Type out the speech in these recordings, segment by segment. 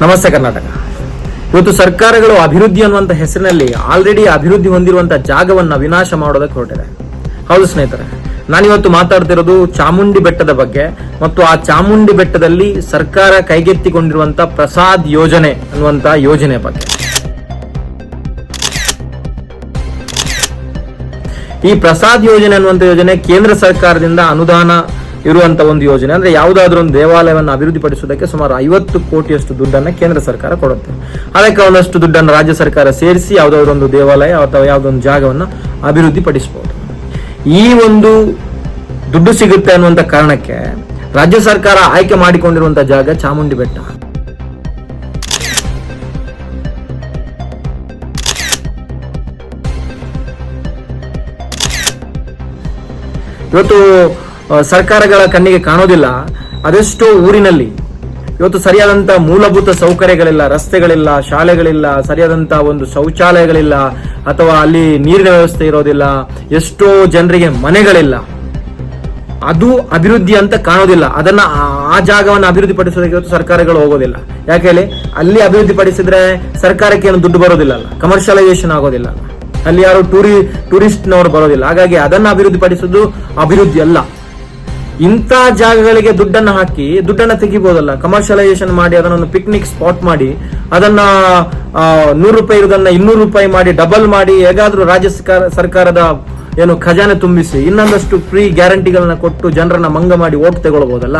ನಮಸ್ತೆ ಕರ್ನಾಟಕ. ಇವತ್ತು ಸರ್ಕಾರಗಳು ಅಭಿವೃದ್ಧಿ ಅನ್ನುವಂಥ ಹೆಸರಿನಲ್ಲಿ ಆಲ್ರೆಡಿ ಅಭಿವೃದ್ಧಿ ಹೊಂದಿರುವಂತಹ ಜಾಗವನ್ನ ವಿನಾಶ ಮಾಡೋದಕ್ಕೆ ಹೊರಟಿದೆ. ಹೌದು ಸ್ನೇಹಿತರೆ, ನಾನಿವತ್ತು ಮಾತಾಡ್ತಿರೋದು ಚಾಮುಂಡಿ ಬೆಟ್ಟದ ಬಗ್ಗೆ ಮತ್ತು ಆ ಚಾಮುಂಡಿ ಬೆಟ್ಟದಲ್ಲಿ ಸರ್ಕಾರ ಕೈಗೆತ್ತಿಕೊಂಡಿರುವಂತಹ ಪ್ರಸಾದ್ ಯೋಜನೆ ಅನ್ನುವಂತ ಯೋಜನೆ ಬಗ್ಗೆ. ಈ ಪ್ರಸಾದ್ ಯೋಜನೆ ಅನ್ನುವಂಥ ಯೋಜನೆ ಕೇಂದ್ರ ಸರ್ಕಾರದಿಂದ ಅನುದಾನ ಇರುವಂತ ಒಂದು ಯೋಜನೆ. ಅಂದ್ರೆ ಯಾವುದಾದ್ರೂ ಒಂದು ದೇವಾಲಯವನ್ನು ಅಭಿವೃದ್ಧಿಪಡಿಸುವುದಕ್ಕೆ ಸುಮಾರು 50 ಕೋಟಿಯಷ್ಟು ದುಡ್ಡನ್ನು ಕೇಂದ್ರ ಸರ್ಕಾರ ಕೊಡುತ್ತೆ. ಅದಕ್ಕೆ ಒಂದಷ್ಟು ದುಡ್ಡನ್ನು ರಾಜ್ಯ ಸರ್ಕಾರ ಸೇರಿಸಿ ಯಾವುದಾದ್ರೂ ಒಂದು ದೇವಾಲಯ ಅಥವಾ ಯಾವುದೊಂದು ಜಾಗವನ್ನು ಅಭಿವೃದ್ಧಿಪಡಿಸಬಹುದು. ಈ ಒಂದು ದುಡ್ಡು ಸಿಗುತ್ತೆ ಅನ್ನುವಂತ ಕಾರಣಕ್ಕೆ ರಾಜ್ಯ ಸರ್ಕಾರ ಆಯ್ಕೆ ಮಾಡಿಕೊಂಡಿರುವಂತಹ ಜಾಗ ಚಾಮುಂಡಿ ಬೆಟ್ಟ. ಇವತ್ತು ಸರ್ಕಾರಗಳ ಕಣ್ಣಿಗೆ ಕಾಣೋದಿಲ್ಲ. ಅದೆಷ್ಟೋ ಊರಿನಲ್ಲಿ ಇವತ್ತು ಸರಿಯಾದಂತ ಮೂಲಭೂತ ಸೌಕರ್ಯಗಳಿಲ್ಲ, ರಸ್ತೆಗಳಿಲ್ಲ, ಶಾಲೆಗಳಿಲ್ಲ, ಸರಿಯಾದಂತ ಒಂದು ಶೌಚಾಲಯಗಳಿಲ್ಲ, ಅಥವಾ ಅಲ್ಲಿ ನೀರಿನ ವ್ಯವಸ್ಥೆ ಇರೋದಿಲ್ಲ, ಎಷ್ಟೋ ಜನರಿಗೆ ಮನೆಗಳಿಲ್ಲ. ಅದು ಅಭಿವೃದ್ಧಿ ಅಂತ ಕಾಣೋದಿಲ್ಲ. ಅದನ್ನ ಆ ಜಾಗವನ್ನು ಅಭಿವೃದ್ಧಿ ಪಡಿಸೋದಕ್ಕೆ ಇವತ್ತು ಸರ್ಕಾರಗಳು ಹೋಗೋದಿಲ್ಲ. ಯಾಕೆ ಹೇಳಿ, ಅಲ್ಲಿ ಅಭಿವೃದ್ಧಿ ಪಡಿಸಿದ್ರೆ ಸರ್ಕಾರಕ್ಕೆ ಏನು ದುಡ್ಡು ಬರೋದಿಲ್ಲ, ಕಮರ್ಷಿಯಲೈಸೇಷನ್ ಆಗೋದಿಲ್ಲ, ಅಲ್ಲಿ ಯಾರು ಟೂರಿಸ್ಟ್ನವರು ಬರೋದಿಲ್ಲ. ಹಾಗಾಗಿ ಅದನ್ನ ಅಭಿವೃದ್ಧಿ ಪಡಿಸೋದು ಅಭಿವೃದ್ಧಿ ಅಲ್ಲ. ಇಂಥ ಜಾಗಗಳಿಗೆ ದುಡ್ಡನ್ನು ಹಾಕಿ ದುಡ್ಡನ್ನು ತೆಗಿಬಹುದಲ್ಲ, ಕಮರ್ಷಿಯಲೈಸೇಷನ್ ಮಾಡಿ ಅದನ್ನೊಂದು ಪಿಕ್ನಿಕ್ ಸ್ಪಾಟ್ ಮಾಡಿ ಅದನ್ನ 100 ರೂಪಾಯಿ ಇರೋದನ್ನ 200 ರೂಪಾಯಿ ಮಾಡಿ ಡಬಲ್ ಮಾಡಿ ಹೇಗಾದ್ರೂ ರಾಜ್ಯ ಸರ್ಕಾರದ ಏನು ಖಜಾನೆ ತುಂಬಿಸಿ ಇನ್ನೊಂದಷ್ಟು ಫ್ರೀ ಗ್ಯಾರಂಟಿಗಳನ್ನ ಕೊಟ್ಟು ಜನರನ್ನ ಮಂಗ ಮಾಡಿ ಓಟ್ ತಗೊಳ್ಬಹುದಲ್ಲ.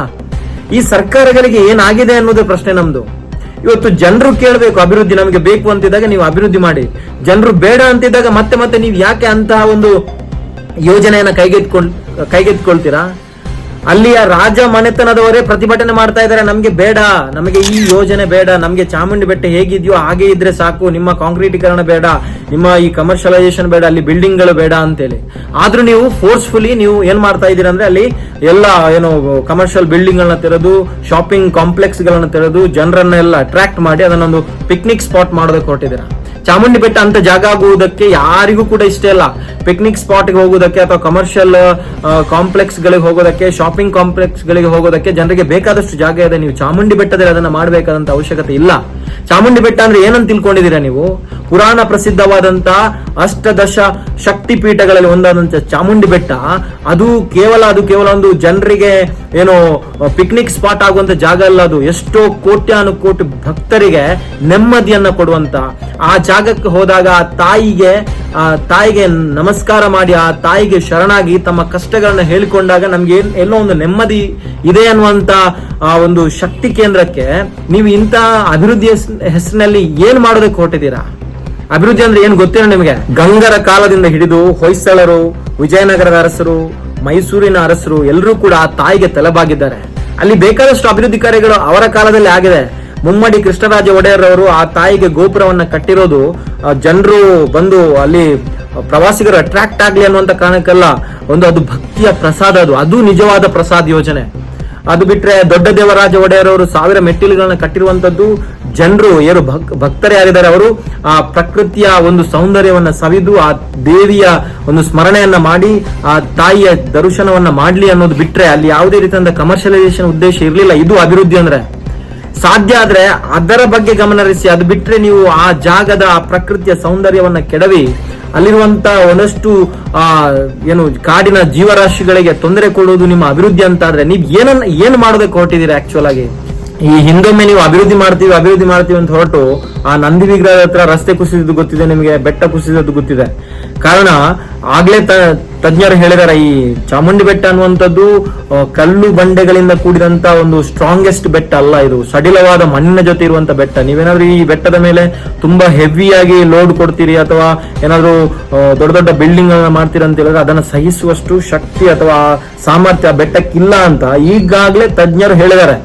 ಈ ಸರ್ಕಾರಗಳಿಗೆ ಏನಾಗಿದೆ ಅನ್ನೋದೇ ಪ್ರಶ್ನೆ ನಮ್ದು. ಇವತ್ತು ಜನರು ಕೇಳಬೇಕು, ಅಭಿವೃದ್ಧಿ ನಮಗೆ ಬೇಕು ಅಂತಿದ್ದಾಗ ನೀವು ಅಭಿವೃದ್ಧಿ ಮಾಡಿ, ಜನರು ಬೇಡ ಅಂತಿದ್ದಾಗ ಮತ್ತೆ ನೀವು ಯಾಕೆ ಅಂತಹ ಒಂದು ಯೋಜನೆಯನ್ನ ಕೈಗೆತ್ಕೊಳ್ತೀರಾ? ಅಲ್ಲಿಯ ರಾಜ ಮನೆತನದವರೇ ಪ್ರತಿಭಟನೆ ಮಾಡ್ತಾ ಇದ್ದಾರೆ, ನಮ್ಗೆ ಬೇಡ, ನಮಗೆ ಈ ಯೋಜನೆ ಬೇಡ, ನಮ್ಗೆ ಚಾಮುಂಡಿ ಬೆಟ್ಟ ಹೇಗಿದೆಯೋ ಹಾಗೆ ಇದ್ರೆ ಸಾಕು, ನಿಮ್ಮ ಕಾಂಕ್ರೀಟೀಕರಣ ಬೇಡ, ನಿಮ್ಮ ಈ ಕಮರ್ಷಿಯಲೈಸೇಷನ್ ಬೇಡ, ಅಲ್ಲಿ ಬಿಲ್ಡಿಂಗ್ ಗಳು ಬೇಡ ಅಂತೇಳಿ. ಆದ್ರೂ ನೀವು ಫೋರ್ಸ್ಫುಲಿ ನೀವು ಏನ್ ಮಾಡ್ತಾ ಇದ್ದೀರಾ ಅಂದ್ರೆ ಅಲ್ಲಿ ಎಲ್ಲ ಏನು ಕಮರ್ಷಿಯಲ್ ಬಿಲ್ಡಿಂಗ್ ಗಳನ್ನ ತೆರೆದು, ಶಾಪಿಂಗ್ ಕಾಂಪ್ಲೆಕ್ಸ್ ಗಳನ್ನ ತೆರೆದು, ಜನರನ್ನೆಲ್ಲ ಅಟ್ರಾಕ್ಟ್ ಮಾಡಿ ಅದನ್ನೊಂದು ಪಿಕ್ನಿಕ್ ಸ್ಪಾಟ್ ಮಾಡೋದಕ್ಕೆ ಹೊರಟಿದ್ದೀರಾ. ಚಾಮುಂಡಿ ಬೆಟ್ಟ ಅಂತ ಜಾಗ ಆಗುವುದಕ್ಕೆ ಯಾರಿಗೂ ಕೂಡ ಇಷ್ಟ ಇಲ್ಲ. ಪಿಕ್ನಿಕ್ ಸ್ಪಾಟ್ಗೆ ಹೋಗೋದಕ್ಕೆ ಅಥವಾ ಕಮರ್ಷಿಯಲ್ ಕಾಂಪ್ಲೆಕ್ಸ್ ಗಳಿಗೆ ಹೋಗೋದಕ್ಕೆ, ಶಾಪಿಂಗ್ ಕಾಂಪ್ಲೆಕ್ಸ್ ಗಳಿಗೆ ಹೋಗೋದಕ್ಕೆ ಜನರಿಗೆ ಬೇಕಾದಷ್ಟು ಜಾಗ ಇದೆ. ನೀವು ಚಾಮುಂಡಿ ಬೆಟ್ಟದಲ್ಲಿ ಅದನ್ನ ಮಾಡಬೇಕಾದಂತ ಅವಶ್ಯಕತೆ ಇಲ್ಲ. ಚಾಮುಂಡಿ ಬೆಟ್ಟ ಅಂದ್ರೆ ಏನಂತ ತಿಳ್ಕೊಂಡಿದ್ದೀರಾ ನೀವು? ಪುರಾಣ ಪ್ರಸಿದ್ಧವಾದಂತ ಅಷ್ಟದಶ ಶಕ್ತಿ ಪೀಠಗಳಲ್ಲಿ ಒಂದಾದಂತ ಚಾಮುಂಡಿ ಬೆಟ್ಟ ಅದು ಕೇವಲ ಒಂದು ಜನರಿಗೆ ಏನು ಪಿಕ್ನಿಕ್ ಸ್ಪಾಟ್ ಆಗುವಂತ ಜಾಗ ಅಲ್ಲ. ಅದು ಎಷ್ಟೋ ಕೋಟ್ಯಾನುಕೋಟಿ ಭಕ್ತರಿಗೆ ನೆಮ್ಮದಿಯನ್ನ ಕೊಡುವಂತ ಆ ಜಾಗಕ್ಕೆ ಹೋದಾಗ ಆ ತಾಯಿಗೆ ನಮಸ್ಕಾರ ಮಾಡಿ, ಆ ತಾಯಿಗೆ ಶರಣಾಗಿ ತಮ್ಮ ಕಷ್ಟಗಳನ್ನ ಹೇಳಿಕೊಂಡಾಗ ನಮ್ಗೆ ಎಲ್ಲೋ ಒಂದು ನೆಮ್ಮದಿ ಇದೆ ಅನ್ನುವಂತ ಆ ಒಂದು ಶಕ್ತಿ ಕೇಂದ್ರಕ್ಕೆ ನೀವು ಇಂಥ ಅಭಿವೃದ್ಧಿ ಹೆಸರಿನಲ್ಲಿ ಏನ್ ಮಾಡೋದಕ್ಕೆ ಹೊರಟಿದ್ದೀರಾ? ಅಭಿವೃದ್ಧಿ ಅಂದ್ರೆ ಏನ್ ಗೊತ್ತಿಲ್ಲ ನಿಮಗೆ? ಗಂಗರ ಕಾಲದಿಂದ ಹಿಡಿದು ಹೊಯ್ಸಳರು, ವಿಜಯನಗರದ ಅರಸರು, ಮೈಸೂರಿನ ಅರಸರು ಎಲ್ಲರೂ ಕೂಡ ಆ ತಾಯಿಗೆ ತಲೆಬಾಗಿದ್ದಾರೆ. ಅಲ್ಲಿ ಬೇಕಾದಷ್ಟು ಅಭಿವೃದ್ಧಿ ಕಾರ್ಯಗಳು ಅವರ ಕಾಲದಲ್ಲಿ ಆಗಿದೆ. ಮುಮ್ಮಡಿ ಕೃಷ್ಣರಾಜ ಒಡೆಯರ್ ಅವರು ಆ ತಾಯಿಗೆ ಗೋಪುರವನ್ನ ಕಟ್ಟಿರೋದು ಜನರು ಬಂದು ಅಲ್ಲಿ ಪ್ರವಾಸಿಗರು ಅಟ್ರಾಕ್ಟ್ ಆಗ್ಲಿ ಅನ್ನುವಂತ ಕಾರಣಕ್ಕಲ್ಲ, ಅದು ಭಕ್ತಿಯ ಪ್ರಸಾದ. ಅದು ನಿಜವಾದ ಪ್ರಸಾದ್ ಯೋಜನೆ. ಅದು ಬಿಟ್ರೆ ದೊಡ್ಡ ದೇವರಾಜ ಒಡೆಯರ್ ಅವರು 1000 ಮೆಟ್ಟಿಲುಗಳನ್ನ ಕಟ್ಟಿರುವಂತದ್ದು ಜನರು ಏನು ಭಕ್ತರೇ ಯಾರಿದ್ದಾರೆ ಅವರು ಆ ಪ್ರಕೃತಿಯ ಒಂದು ಸೌಂದರ್ಯವನ್ನ ಸವಿದು ಆ ದೇವಿಯ ಒಂದು ಸ್ಮರಣೆಯನ್ನ ಮಾಡಿ ಆ ತಾಯಿಯ ದರ್ಶನವನ್ನ ಮಾಡ್ಲಿ ಅನ್ನೋದು ಬಿಟ್ರೆ ಅಲ್ಲಿ ಯಾವುದೇ ರೀತಿಯ ಕಮರ್ಷಿಯಲೈಸೇಷನ್ ಉದ್ದೇಶ ಇರಲಿಲ್ಲ. ಇದು ಅಭಿವೃದ್ಧಿ ಅಂದ್ರೆ. ಸಾಧ್ಯ ಆದ್ರೆ ಅದರ ಬಗ್ಗೆ ಗಮನ ಹರಿಸಿ. ಅದು ಬಿಟ್ರೆ ನೀವು ಆ ಜಾಗದ ಆ ಪ್ರಕೃತಿಯ ಸೌಂದರ್ಯವನ್ನ ಕೆಡವಿ ಅಲ್ಲಿರುವಂತ ಒಂದಷ್ಟು ಏನು ಕಾಡಿನ ಜೀವರಾಶಿಗಳಿಗೆ ತೊಂದರೆ ಕೊಡುವುದು ನಿಮ್ಮ ಅಭಿವೃದ್ಧಿ ಅಂತ ಆದ್ರೆ ನೀವು ಏನ್ ಮಾಡೋದಕ್ಕೆ ಹೊರಟಿದ್ದೀರಾ? ಆಕ್ಚುಲ್ ಆಗಿ ಈ ಹಿಂದೊಮ್ಮೆ ನೀವು ಅಭಿವೃದ್ಧಿ ಮಾಡ್ತೀವಿ ಅಂತ ಹೊರಟು ಆ ನಂದಿ ವಿಗ್ರಹದ ಹತ್ರ ರಸ್ತೆ ಕುಸಿದಿದ್ದು ಗೊತ್ತಿದೆ ನಿಮಗೆ, ಬೆಟ್ಟ ಕುಸಿದದ್ದು ಗೊತ್ತಿದೆ. ಕಾರಣ ಆಗ್ಲೇ ತಜ್ಞರು ಹೇಳಿದಾರೆ, ಈ ಚಾಮುಂಡಿ ಬೆಟ್ಟ ಅನ್ನುವಂಥದ್ದು ಕಲ್ಲು ಬಂಡೆಗಳಿಂದ ಕೂಡಿದಂತ ಒಂದು ಸ್ಟ್ರಾಂಗೆಸ್ಟ್ ಬೆಟ್ಟ ಅಲ್ಲ, ಇದು ಸಡಿಲವಾದ ಮಣ್ಣಿನ ಜೊತೆ ಇರುವಂತ ಬೆಟ್ಟ. ನೀವೇನಾದ್ರೂ ಈ ಬೆಟ್ಟದ ಮೇಲೆ ತುಂಬಾ ಹೆವಿಯಾಗಿ ಲೋಡ್ ಕೊಡ್ತೀರಿ ಅಥವಾ ಏನಾದ್ರು ದೊಡ್ಡ ಬಿಲ್ಡಿಂಗ್ ಮಾಡ್ತೀರಾ ಅಂತ ಹೇಳಿದ್ರೆ ಅದನ್ನ ಸಹಿಸುವಷ್ಟು ಶಕ್ತಿ ಅಥವಾ ಸಾಮರ್ಥ್ಯ ಬೆಟ್ಟಕ್ಕಿಲ್ಲ ಅಂತ ಈಗಾಗಲೇ ತಜ್ಞರು ಹೇಳಿದ್ದಾರೆ.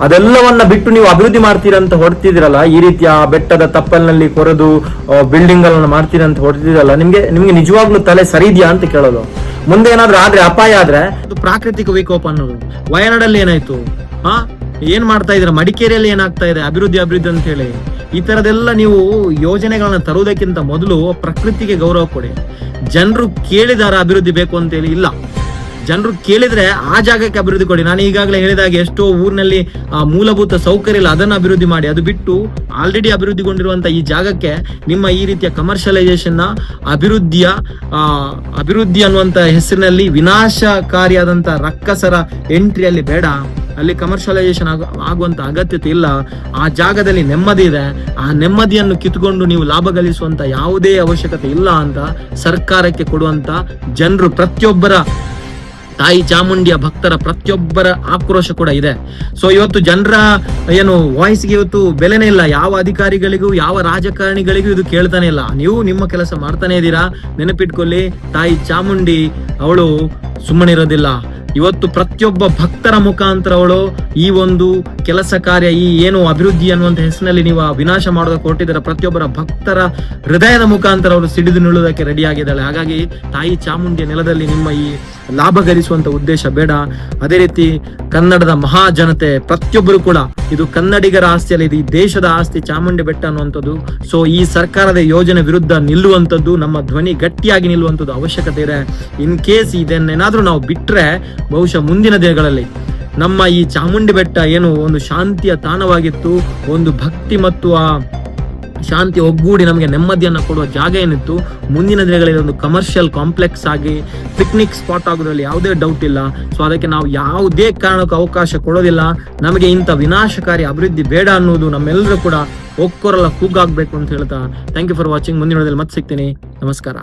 ಅದೆಲ್ಲವನ್ನ ಬಿಟ್ಟು ನೀವು ಅಭಿವೃದ್ಧಿ ಮಾಡ್ತೀರಂತ ಹೊರಡ್ತಿದಿರಲ್ಲ, ಈ ರೀತಿಯ ಬೆಟ್ಟದ ತಪ್ಪಲಿನಲ್ಲಿ ಕೊರೆದು ಬಿಲ್ಡಿಂಗ್ ಗಳನ್ನ ಮಾಡ್ತೀರಂತ ಹೊರಡ್ತಿದಿರಲ್ಲ, ನಿಮ್ಗೆ ನಿಜವಾಗ್ಲೂ ತಲೆ ಸರಿದ್ಯಾ ಅಂತ ಕೇಳೋದು. ಮುಂದೆ ಏನಾದ್ರೂ ಆದ್ರೆ ಅಪಾಯ ಆದ್ರೆ ಅದು ಪ್ರಾಕೃತಿಕ ವಿಕೋಪ ಅನ್ನೋದು. ವಯನಾಡಲ್ಲಿ ಏನಾಯ್ತು? ಏನ್ ಮಾಡ್ತಾ ಇದ್ರ? ಮಡಿಕೇರಿಯಲ್ಲಿ ಏನಾಗ್ತಾ ಇದೆ? ಅಭಿವೃದ್ಧಿ ಅಂತ ಹೇಳಿ ಈ ತರದೆಲ್ಲ ನೀವು ಯೋಜನೆಗಳನ್ನ ತರುವುದಕ್ಕಿಂತ ಮೊದಲು ಪ್ರಕೃತಿಗೆ ಗೌರವ ಕೊಡಿ. ಜನರು ಕೇಳಿದಾರ ಅಭಿವೃದ್ಧಿ ಬೇಕು ಅಂತ ಹೇಳಿ ಇಲ್ಲ. ಜನರು ಕೇಳಿದ್ರೆ ಆ ಜಾಗಕ್ಕೆ ಅಭಿವೃದ್ಧಿ ಕೊಡಿ. ನಾನು ಈಗಾಗಲೇ ಹೇಳಿದಾಗ ಎಷ್ಟೋ ಊರಿನಲ್ಲಿ ಮೂಲಭೂತ ಸೌಕರ್ಯ ಇಲ್ಲ, ಅದನ್ನು ಅಭಿವೃದ್ಧಿ ಮಾಡಿ. ಅದು ಬಿಟ್ಟು ಆಲ್ರೆಡಿ ಅಭಿವೃದ್ಧಿಗೊಂಡಿರುವಂತ ಈ ಜಾಗಕ್ಕೆ ನಿಮ್ಮ ಈ ರೀತಿಯ ಕಮರ್ಷಿಯಲೈಸೇಷನ್ ಅಭಿವೃದ್ಧಿ ಅನ್ನುವಂತ ಹೆಸರಿನಲ್ಲಿ ವಿನಾಶಕಾರಿಯಾದಂತ ರಕ್ಕಸರ ಎಂಟ್ರಿಯಲ್ಲಿ ಬೇಡ. ಅಲ್ಲಿ ಕಮರ್ಷಿಯಲೈಸೇಷನ್ ಆಗುವಂತ ಅಗತ್ಯತೆ ಇಲ್ಲ. ಆ ಜಾಗದಲ್ಲಿ ನೆಮ್ಮದಿ ಇದೆ. ಆ ನೆಮ್ಮದಿಯನ್ನು ಕಿತ್ಕೊಂಡು ನೀವು ಲಾಭ ಗಳಿಸುವಂತ ಯಾವುದೇ ಅವಶ್ಯಕತೆ ಇಲ್ಲ ಅಂತ ಸರ್ಕಾರಕ್ಕೆ ಕೊಡುವಂತ ಜನರು, ಪ್ರತಿಯೊಬ್ಬರ ತಾಯಿ ಚಾಮುಂಡಿಯ ಭಕ್ತರ ಪ್ರತಿಯೊಬ್ಬರ ಆಕ್ರೋಶ ಕೂಡ ಇದೆ. ಸೊ ಇವತ್ತು ಜನರ ಏನು ವಾಯ್ಸ್ಗೆ ಇವತ್ತು ಬೆಲೆನೇ ಇಲ್ಲ. ಯಾವ ಅಧಿಕಾರಿಗಳಿಗೂ ಯಾವ ರಾಜಕಾರಣಿಗಳಿಗೂ ಇದು ಕೇಳ್ತಾನೆ ಇಲ್ಲ. ನೀವು ನಿಮ್ಮ ಕೆಲಸ ಮಾಡ್ತಾನೆ ಇದ್ದೀರಾ. ನೆನಪಿಟ್ಕೊಳ್ಳಿ, ತಾಯಿ ಚಾಮುಂಡಿ ಅವಳು ಸುಮ್ಮನಿರೋದಿಲ್ಲ. ಇವತ್ತು ಪ್ರತಿಯೊಬ್ಬ ಭಕ್ತರ ಮುಖಾಂತರ ಅವಳು ಈ ಒಂದು ಕೆಲಸ ಕಾರ್ಯ, ಈ ಏನು ಅಭಿವೃದ್ಧಿ ಅನ್ನುವಂತ ಹೆಸರಿನಲ್ಲಿ ನೀವು ವಿನಾಶ ಮಾಡೋದಕ್ಕೆ ಹೊರಟಿದ್ದೀರ, ಪ್ರತಿಯೊಬ್ಬರ ಭಕ್ತರ ಹೃದಯದ ಮುಖಾಂತರ ಅವಳು ಸಿಡಿದು ನಿಲ್ಲುವುದಕ್ಕೆ ರೆಡಿ ಆಗಿದ್ದಾಳೆ. ಹಾಗಾಗಿ ತಾಯಿ ಚಾಮುಂಡಿಯ ನೆಲದಲ್ಲಿ ನಿಮ್ಮ ಈ ಲಾಭ ಗಳಿಸುವಂತ ಉದ್ದೇಶ ಬೇಡ. ಅದೇ ರೀತಿ ಕನ್ನಡದ ಮಹಾ ಜನತೆ ಪ್ರತಿಯೊಬ್ಬರು ಕೂಡ ಇದು ಕನ್ನಡಿಗರ ಆಸ್ತಿಯಲ್ಲಿ, ಇದು ಈ ದೇಶದ ಆಸ್ತಿ ಚಾಮುಂಡಿ ಬೆಟ್ಟ ಅನ್ನುವಂಥದ್ದು. ಸೊ ಈ ಸರ್ಕಾರದ ಯೋಜನೆ ವಿರುದ್ಧ ನಿಲ್ಲುವಂಥದ್ದು, ನಮ್ಮ ಧ್ವನಿ ಗಟ್ಟಿಯಾಗಿ ನಿಲ್ಲುವಂಥದ್ದು ಅವಶ್ಯಕತೆ ಇದೆ. ಇನ್ ಕೇಸ್ ಇದನ್ನೇನಾದ್ರೂ ನಾವು ಬಿಟ್ರೆ ಬಹುಶಃ ಮುಂದಿನ ದಿನಗಳಲ್ಲಿ ನಮ್ಮ ಈ ಚಾಮುಂಡಿ ಬೆಟ್ಟ ಏನು ಒಂದು ಶಾಂತಿಯ ತಾಣವಾಗಿತ್ತು, ಒಂದು ಭಕ್ತಿ ಮತ್ತು ಆ ಶಾಂತಿ ಒಗ್ಗೂಡಿ ನಮಗೆ ನೆಮ್ಮದಿಯನ್ನು ಕೊಡುವ ಜಾಗ ಏನಿತ್ತು, ಮುಂದಿನ ದಿನಗಳಲ್ಲಿ ಒಂದು ಕಮರ್ಷಿಯಲ್ ಕಾಂಪ್ಲೆಕ್ಸ್ ಆಗಿ ಪಿಕ್ನಿಕ್ ಸ್ಪಾಟ್ ಆಗೋದ್ರಲ್ಲಿ ಯಾವುದೇ ಡೌಟ್ ಇಲ್ಲ. ಸೊ ಅದಕ್ಕೆ ನಾವು ಯಾವುದೇ ಕಾರಣಕ್ಕೂ ಅವಕಾಶ ಕೊಡೋದಿಲ್ಲ. ನಮಗೆ ಇಂಥ ವಿನಾಶಕಾರಿ ಅಭಿವೃದ್ಧಿ ಬೇಡ ಅನ್ನೋದು ನಮ್ಮೆಲ್ಲರೂ ಕೂಡ ಒಕ್ಕೊರಲ್ಲ ಕೂಗಾಗಬೇಕು ಅಂತ ಹೇಳ್ತಾ ಥ್ಯಾಂಕ್ ಯು ಫಾರ್ ವಾಚಿಂಗ್. ಮುಂದಿನ ವಿಡಿಯೋದಲ್ಲಿ ಮತ್ತೆ ಸಿಗ್ತೀನಿ. ನಮಸ್ಕಾರ.